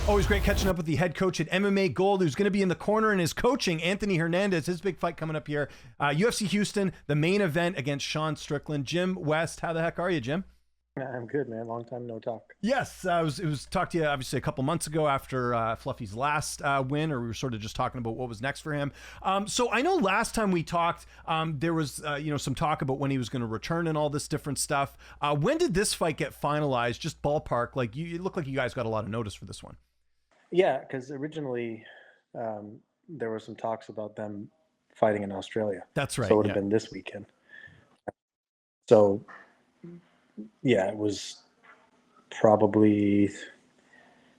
Always great catching up with the head coach at MMA Gold, who's going to be in the corner and is coaching Anthony Hernandez. His big fight coming up here. UFC Houston, the main event against Sean Strickland. Jim West, how the heck are you, Jim? I'm good, man. Long time no talk. Yes, it was talked to you obviously a couple months ago after Fluffy's last win, or we were sort of just talking about what was next for him. So I know last time we talked, there was some talk about when he was going to return and all this different stuff. When did this fight get finalized? Just ballpark, like it looked like you guys got a lot of notice for this one. Yeah, because originally there were some talks about them fighting in Australia. That's right. So it would have been this weekend. So, yeah, it was probably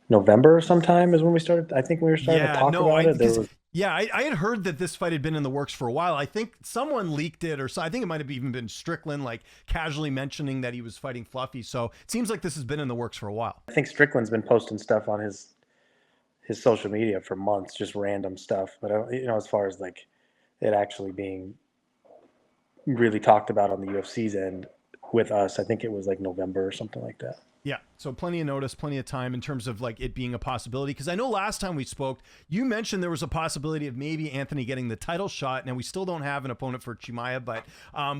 November sometime is when we started. I think we were starting to talk about it. I had heard that this fight had been in the works for a while. I think someone leaked it, or so. I think it might have even been Strickland, like casually mentioning that he was fighting Fluffy. So it seems like this has been in the works for a while. I think Strickland's been posting stuff on his social media for months, just random stuff. But as far as like it actually being really talked about on the UFC's end with us, I think it was like November or something like that. Yeah, so plenty of notice, plenty of time in terms of like it being a possibility. Because I know last time we spoke, you mentioned there was a possibility of maybe Anthony getting the title shot. Now we still don't have an opponent for Chimaev, but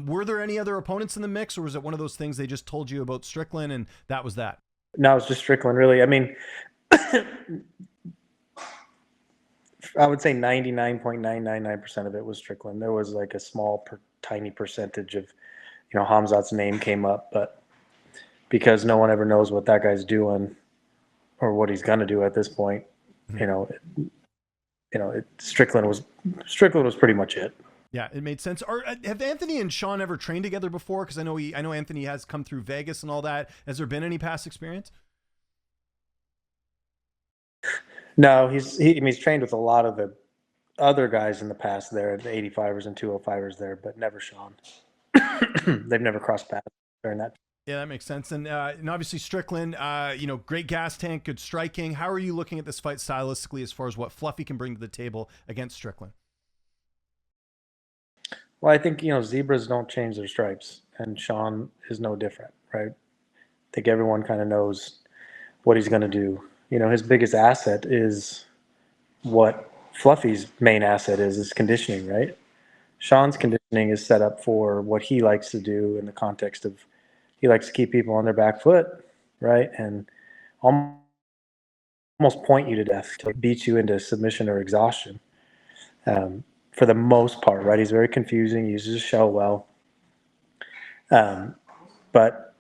were there any other opponents in the mix, or was it one of those things they just told you about Strickland and that was that? No, it's just Strickland, really. I mean, I would say 99.999% of it was Strickland. There was like a small, tiny percentage of, Khamzat's name came up, but because no one ever knows what that guy's doing or what he's going to do at this point, Strickland was pretty much it. Yeah, it made sense. Have Anthony and Sean ever trained together before? Because I know Anthony has come through Vegas and all that. Has there been any past experience? No, he's trained with a lot of the other guys in the past there, the 85ers and 205ers there, but never Sean. They've never crossed paths during that. Yeah, that makes sense. And obviously Strickland, great gas tank, good striking. How are you looking at this fight stylistically as far as what Fluffy can bring to the table against Strickland? Well, I think, zebras don't change their stripes, and Sean is no different, right? I think everyone kind of knows what he's going to do. His biggest asset is what Fluffy's main asset is conditioning, right? Sean's conditioning is set up for what he likes to do in the context of he likes to keep people on their back foot, right? And almost point you to death, to beat you into submission or exhaustion. For the most part, right? He's very confusing, he uses his shell well. But,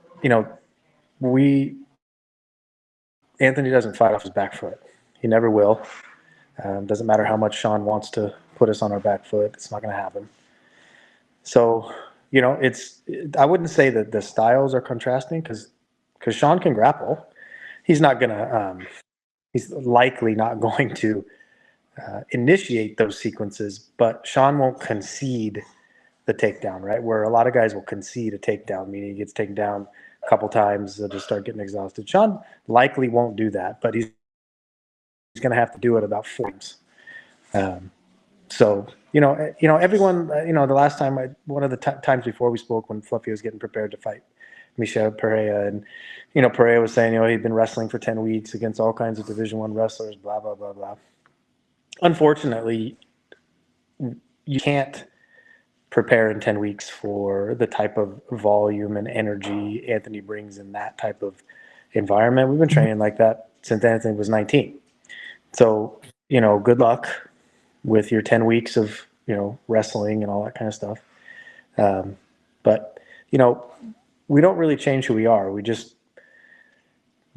Anthony doesn't fight off his back foot. He never will. Doesn't matter how much Sean wants to put us on our back foot. It's not going to happen. So, I wouldn't say that the styles are contrasting because Sean can grapple. He's not going to, he's likely not going to initiate those sequences, but Sean won't concede the takedown, right? Where a lot of guys will concede a takedown, meaning he gets taken down a couple times, they'll just start getting exhausted. Sean likely won't do that, but he's going to have to do it about 4 times. So, everyone, the last time, one of the times before we spoke when Fluffy was getting prepared to fight Michel Pereira, and, Pereira was saying, he'd been wrestling for 10 weeks against all kinds of Division I wrestlers, blah, blah, blah, blah. Unfortunately, you can't prepare in 10 weeks for the type of volume and energy Anthony brings in that type of environment. We've been training like that since Anthony was 19. So, good luck with your 10 weeks of, wrestling and all that kind of stuff. But, we don't really change who we are. We just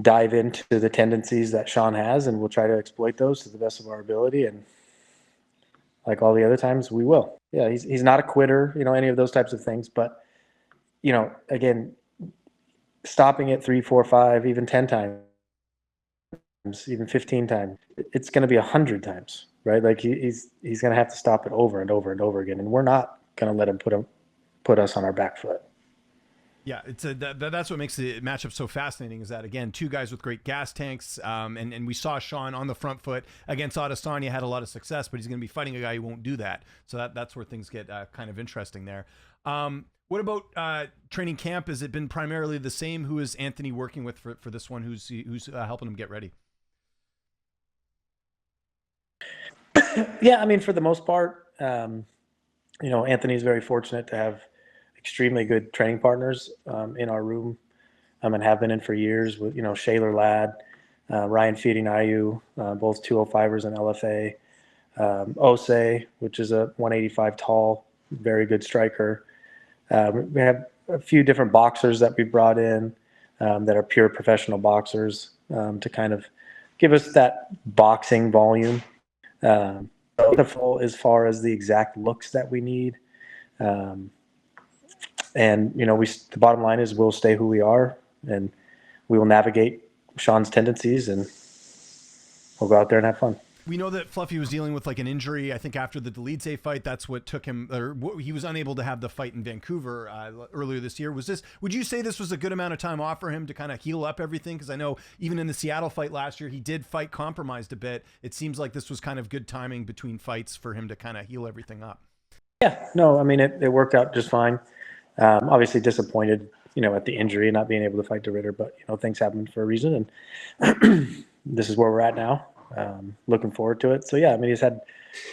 dive into the tendencies that Sean has, and we'll try to exploit those to the best of our ability. And like all the other times, we will. Yeah, he's not a quitter, any of those types of things. But, again, stopping it 3, 4, 5, even 10 times, even 15 times, it's going to be 100 times, right? Like he's going to have to stop it over and over and over again, and we're not going to let him put us on our back foot. Yeah, that's what makes the matchup so fascinating. Is that again, two guys with great gas tanks, and we saw Sean on the front foot against Adesanya had a lot of success, but he's going to be fighting a guy who won't do that. So that's where things get kind of interesting there. What about training camp? Has it been primarily the same? Who is Anthony working with for this one? Who's helping him get ready? Yeah, I mean, for the most part, Anthony's very fortunate to have extremely good training partners in our room, and have been in for years with, Shealor Ladd, Ryan Feeding-Ayu, both 205ers in LFA, Osei, which is a 185 tall, very good striker. We have a few different boxers that we brought in that are pure professional boxers to kind of give us that boxing volume. As far as the exact looks that we need. Um, and the bottom line is we'll stay who we are, and we will navigate Sean's tendencies, and we'll go out there and have fun. We know that Fluffy was dealing with like an injury. I think after the Delidze fight, that's what took him, or he was unable to have the fight in Vancouver earlier this year. Would you say this was a good amount of time off for him to kind of heal up everything? Because I know even in the Seattle fight last year, he did fight compromised a bit. It seems like this was kind of good timing between fights for him to kind of heal everything up. Yeah, no, I mean, it worked out just fine. Obviously disappointed, at the injury and not being able to fight DeRitter, but, things happen for a reason, and this is where we're at now. Looking forward to it. So yeah, I mean, he's had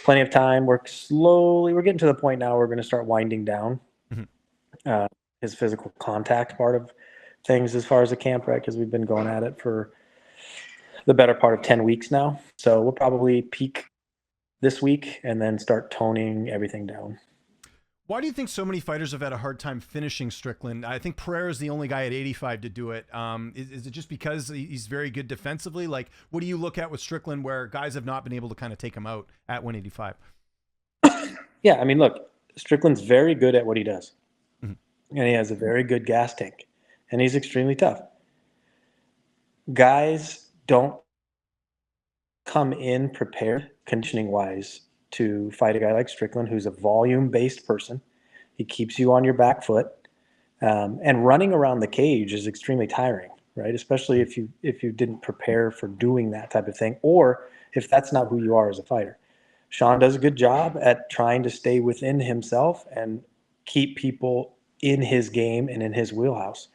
plenty of time. We're getting to the point now where we're going to start winding down his physical contact part of things as far as the camp, right? Because we've been going at it for the better part of 10 weeks now. So we'll probably peak this week and then start toning everything down. Why do you think so many fighters have had a hard time finishing Strickland? I think Pereira is the only guy at 85 to do it. Is it just because he's very good defensively? Like, what do you look at with Strickland where guys have not been able to kind of take him out at 185? Yeah, I mean, look, Strickland's very good at what he does. Mm-hmm. And he has a very good gas tank. And he's extremely tough. Guys don't come in prepared, conditioning-wise, to fight a guy like Strickland, who's a volume-based person. He keeps you on your back foot, and running around the cage is extremely tiring, right? Especially if you didn't prepare for doing that type of thing, or if that's not who you are as a fighter. Sean does a good job at trying to stay within himself and keep people in his game and in his wheelhouse.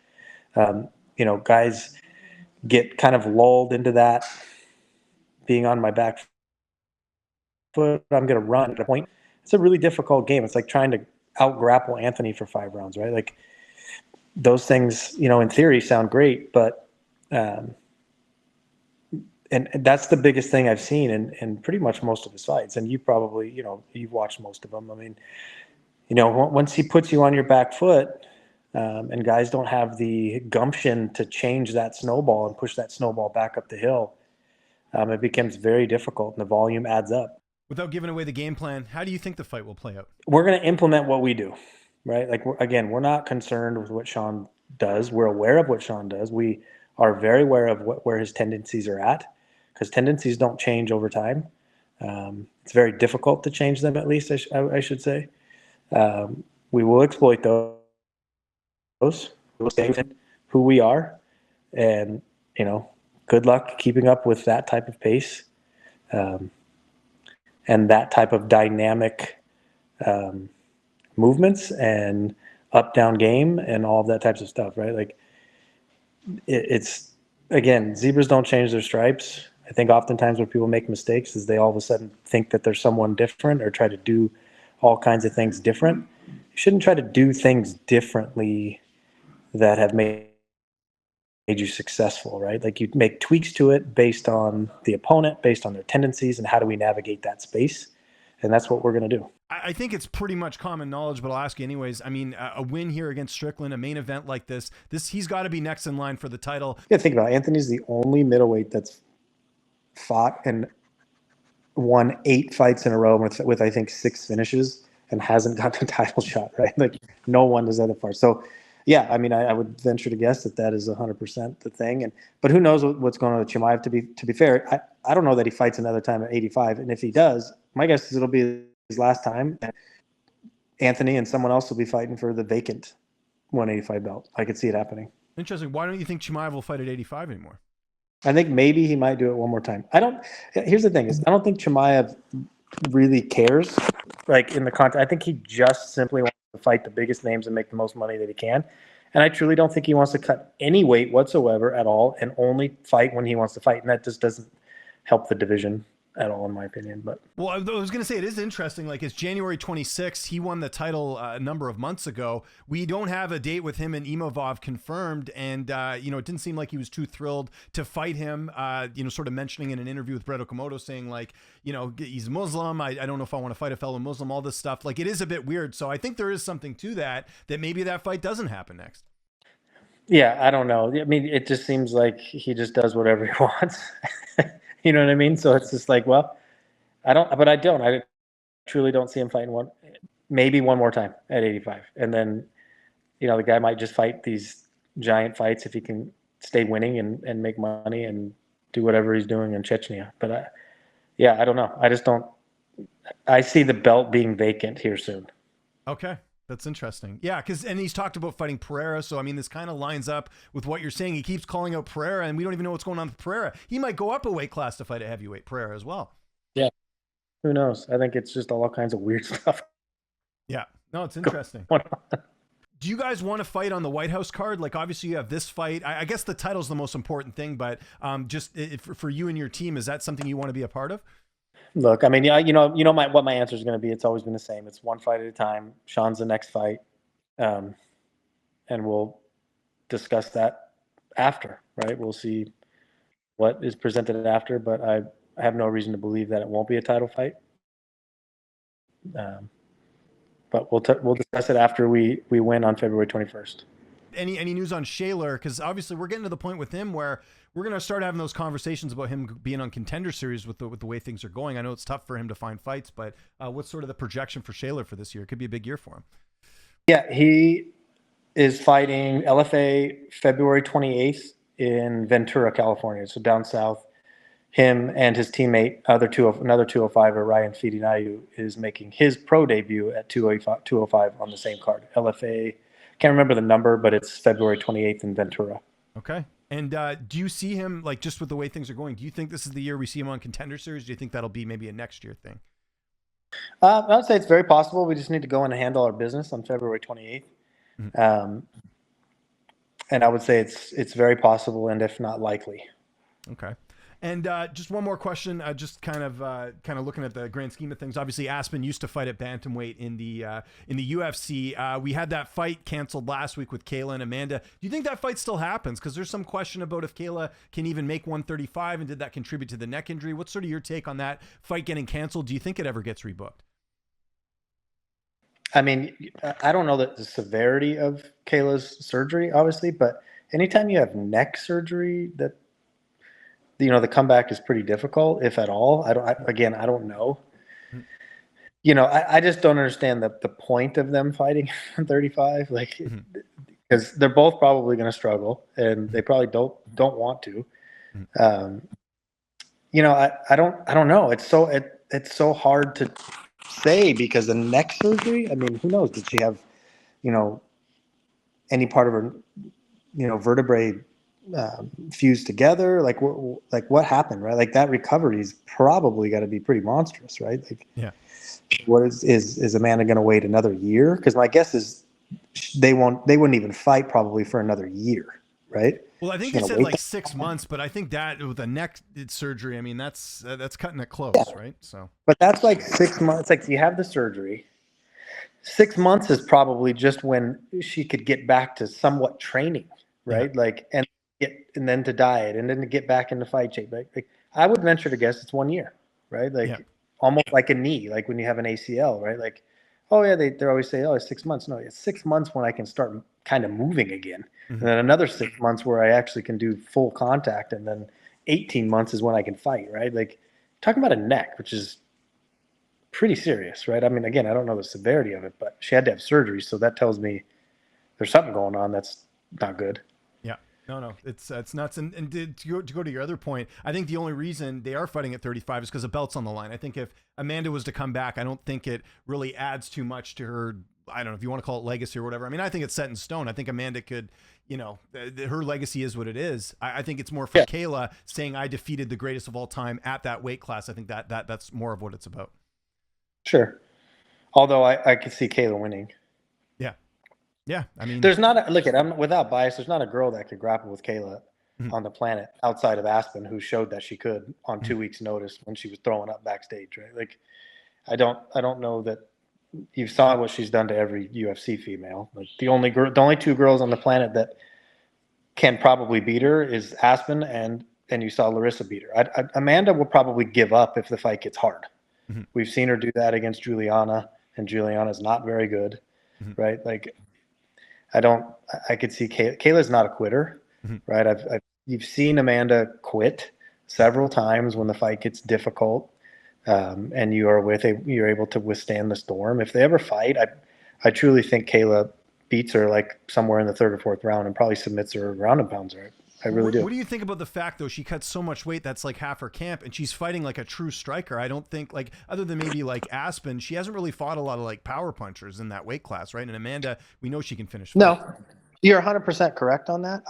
Guys get kind of lulled into that, being on my back foot, I'm going to run at a point. It's a really difficult game. It's like trying to out-grapple Anthony for 5 rounds, right? Like, those things, in theory sound great, but and that's the biggest thing I've seen in pretty much most of his fights. And you probably, you've watched most of them. I mean, once he puts you on your back foot, and guys don't have the gumption to change that snowball and push that snowball back up the hill, it becomes very difficult, and the volume adds up. Without giving away the game plan, how do you think the fight will play out? We're going to implement what we do, right? Like, we're not concerned with what Sean does. We're aware of what Sean does. We are very aware of where his tendencies are at, because tendencies don't change over time. It's very difficult to change them, at least, I should say. We will exploit those. We'll stay within who we are. And, good luck keeping up with that type of pace. And that type of dynamic movements and up-down game and all of that types of stuff, right? Like, it's again, zebras don't change their stripes. I think oftentimes when people make mistakes is they all of a sudden think that there's someone different or try to do all kinds of things different. You shouldn't try to do things differently that have made you successful, right? Like, you make tweaks to it based on the opponent, based on their tendencies, and how do we navigate that space? And that's what we're going to do. I think it's pretty much common knowledge, but I'll ask you anyways. I mean, a win here against Strickland, a main event like this he's got to be next in line for the title. Yeah, think about it. Anthony's the only middleweight that's fought and won 8 fights in a row with I think 6 finishes and hasn't gotten a title shot, right? Like, no one does that far. So, yeah, I mean, I would venture to guess that is 100% the thing. But who knows what's going on with Chimaev? To be fair, I don't know that he fights another time at 85. And if he does, my guess is it'll be his last time. And Anthony and someone else will be fighting for the vacant 185 belt. I could see it happening. Interesting. Why don't you think Chimaev will fight at 85 anymore? I think maybe he might do it one more time. Here's the thing: I don't think Chimaev really cares. Like, in the context, I think he just simply wants to fight the biggest names and make the most money that he can. And I truly don't think he wants to cut any weight whatsoever at all and only fight when he wants to fight. And that just doesn't help the division at all, in my opinion. But Well, I was going to say it is interesting. Like, it's January 26th. He won the title a number of months ago. We don't have a date with him and Imavov confirmed. And, it didn't seem like he was too thrilled to fight him, sort of mentioning in an interview with Brett Okamoto saying, like, he's Muslim. I don't know if I want to fight a fellow Muslim, all this stuff. Like, it is a bit weird. So I think there is something to that maybe that fight doesn't happen next. yeah, I don't know. I mean, it just seems like he just does whatever he wants. You know what I mean? So it's just like, well, I truly don't see him fighting maybe one more time at 85. And then, the guy might just fight these giant fights if he can stay winning and make money and do whatever he's doing in Chechnya. But I don't know. I see the belt being vacant here soon. Okay. That's interesting. Yeah, and he's talked about fighting Pereira. So, I mean, this kind of lines up with what you're saying. He keeps calling out Pereira, and we don't even know what's going on with Pereira. He might go up a weight class to fight a heavyweight Pereira as well. Yeah. Who knows? I think it's just all kinds of weird stuff. Yeah. No, it's interesting. Do you guys want to fight on the White House card? Like, obviously you have this fight. I guess the title's the most important thing, but for you and your team, is that something you want to be a part of? Look, I mean, what my answer is going to be. It's always been the same. It's one fight at a time. Sean's the next fight. And we'll discuss that after, right? We'll see what is presented after, but I have no reason to believe that it won't be a title fight. But we'll discuss it after we win on February 21st. Any news on Shealor? Because obviously we're getting to the point with him where we're going to start having those conversations about him being on Contender Series with the way things are going. I know it's tough for him to find fights, but what's sort of the projection for Shealor for this year? It could be a big year for him. Yeah, he is fighting LFA February 28th in Ventura, California, so down south. Him and his teammate, another 205er, Ryan Fidinayu, is making his pro debut at 205 on the same card. LFA, can't remember the number, but it's February 28th in Ventura. Okay. And do you see him, like, just with the way things are going, do you think this is the year we see him on Contender Series? Do you think that'll be maybe a next year thing? I would say it's very possible. We just need to go in and handle our business on February 28th. Mm-hmm. And I would say it's very possible, and if not likely. Okay. And just one more question, just kind of looking at the grand scheme of things. Obviously, Aspen used to fight at bantamweight in the UFC. We had that fight canceled last week with Kayla and Amanda. Do you think that fight still happens? Because there's some question about if Kayla can even make 135, and did that contribute to the neck injury? What's sort of your take on that fight getting canceled? Do you think it ever gets rebooked? I mean, I don't know the severity of Kayla's surgery, obviously, but anytime you have neck surgery, that the comeback is pretty difficult, if at all. I don't know. I just don't understand the point of them fighting 35, like, because they're both probably going to struggle, and they probably don't want to. I don't know. It's so hard to say, because the neck surgery, I mean, who knows? Did she have, any part of her, vertebrae fused together? Like what happened, right? Like, that recovery's probably got to be pretty monstrous, right? Like, yeah. What is Amanda going to wait another year? Because my guess is they wouldn't even fight probably for another year, right? Well, I think they said like 6 months, but I think that with a neck surgery, I mean, that's cutting it close, right? So, but that's like 6 months. Like, you have the surgery. 6 months is probably just when she could get back to somewhat training, right? Yeah. Like, and then to diet, and then to get back into fight shape. Like I would venture to guess it's 1 year, right? Like, almost like a knee, like when you have an ACL, right? Like, oh yeah, they always say, oh, it's 6 months. No, it's 6 months when I can start kind of moving again. And then another 6 months where I actually can do full contact, and then 18 months is when I can fight, right? Like, talking about a neck, which is pretty serious, right? I mean, again, I don't know the severity of it, but she had to have surgery, so that tells me there's something going on that's not good. Yeah. No, it's nuts. And to go to your other point, I think the only reason they are fighting at 35 is because the belt's on the line. I think if Amanda was to come back, I don't think it really adds too much to her, I don't know if you want to call it legacy or whatever. I mean, I think it's set in stone. I think Amanda could, her legacy is what it is. I think it's more for Kayla saying, I defeated the greatest of all time at that weight class. I think that's more of what it's about. Sure. Although I could see Kayla winning. Yeah. I mean, there's not I'm without bias. There's not a girl that could grapple with Kayla on the planet outside of Aspen, who showed that she could on 2 weeks' notice when she was throwing up backstage, right? Like, I don't know that you saw what she's done to every UFC female. Like, the only two girls on the planet that can probably beat her is Aspen, and you saw Larissa beat her. Amanda will probably give up if the fight gets hard. We've seen her do that against Juliana, and Juliana's not very good, right? Like, I could see Kayla's not a quitter, right? You've seen Amanda quit several times when the fight gets difficult, and you're able to withstand the storm. If they ever fight, I truly think Kayla beats her like somewhere in the third or fourth round and probably submits her ground and pounds her. I really do. What do you think about the fact, though, she cuts so much weight that's like half her camp, and she's fighting like a true striker? I don't think, like, other than maybe like Aspen, she hasn't really fought a lot of like power punchers in that weight class, right? And Amanda, we know she can finish fights. No, you're 100% correct on that.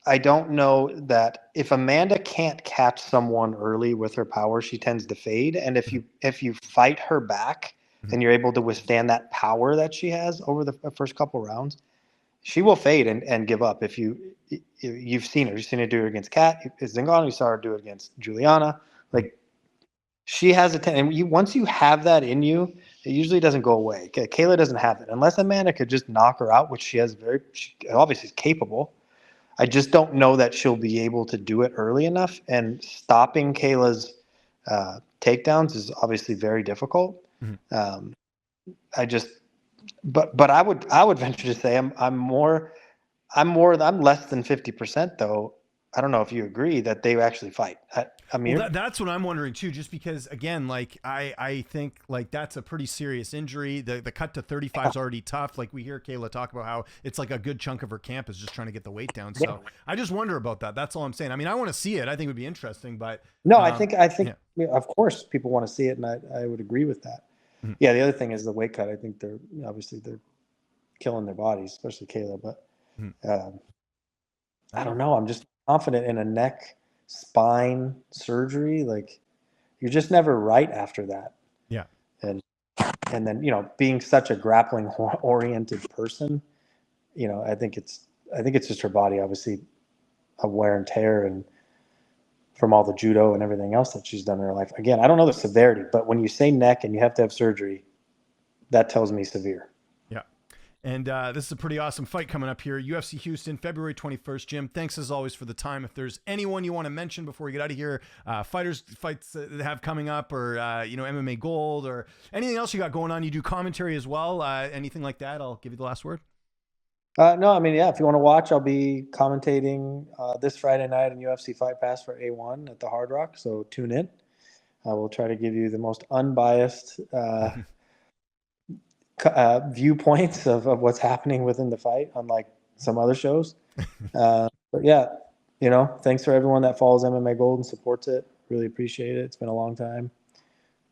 I don't know that if Amanda can't catch someone early with her power, she tends to fade. And if you fight her back and you're able to withstand that power that she has over the first couple rounds, she will fade and give up. If you've seen her do it against Kat Zingano, you saw her do it against Juliana. Like, she has and once you have that in you, it usually doesn't go away. Kayla doesn't have it unless Amanda could just knock her out, which she obviously is capable. I just don't know that she'll be able to do it early enough, and stopping Kayla's takedowns is obviously very difficult. But I would venture to say I'm less than 50% though. I don't know if you agree that they actually fight. Well, that's what I'm wondering too, just because, again, like I think like that's a pretty serious injury. The cut to 35 is already tough. Like, we hear Kayla talk about how it's like a good chunk of her camp is just trying to get the weight down. So I just wonder about that. That's all I'm saying. I mean, I want to see it. I think it would be interesting, but no, I think of course people want to see it, and I would agree with that. Yeah, the other thing is the weight cut. I think they're killing their bodies, especially Kayla. But I don't know. I'm just confident in a neck spine surgery. Like, you're just never right after that. Yeah. And then, being such a grappling oriented person, I think it's just her body, obviously, a wear and tear, and from all the judo and everything else that she's done in her life. Again, I don't know the severity, but when you say neck and you have to have surgery, that tells me severe. Yeah. And this is a pretty awesome fight coming up here. UFC Houston, February 21st. Jim, thanks as always for the time. If there's anyone you want to mention before we get out of here, fights that have coming up, or, MMA Gold, or anything else you got going on, you do commentary as well. Anything like that, I'll give you the last word. No, I mean, yeah, if you want to watch, I'll be commentating this Friday night on UFC Fight Pass for A1 at the Hard Rock, so tune in. I will try to give you the most unbiased viewpoints of what's happening within the fight, unlike some other shows. But yeah, thanks for everyone that follows MMA Gold and supports it. Really appreciate it. It's been a long time.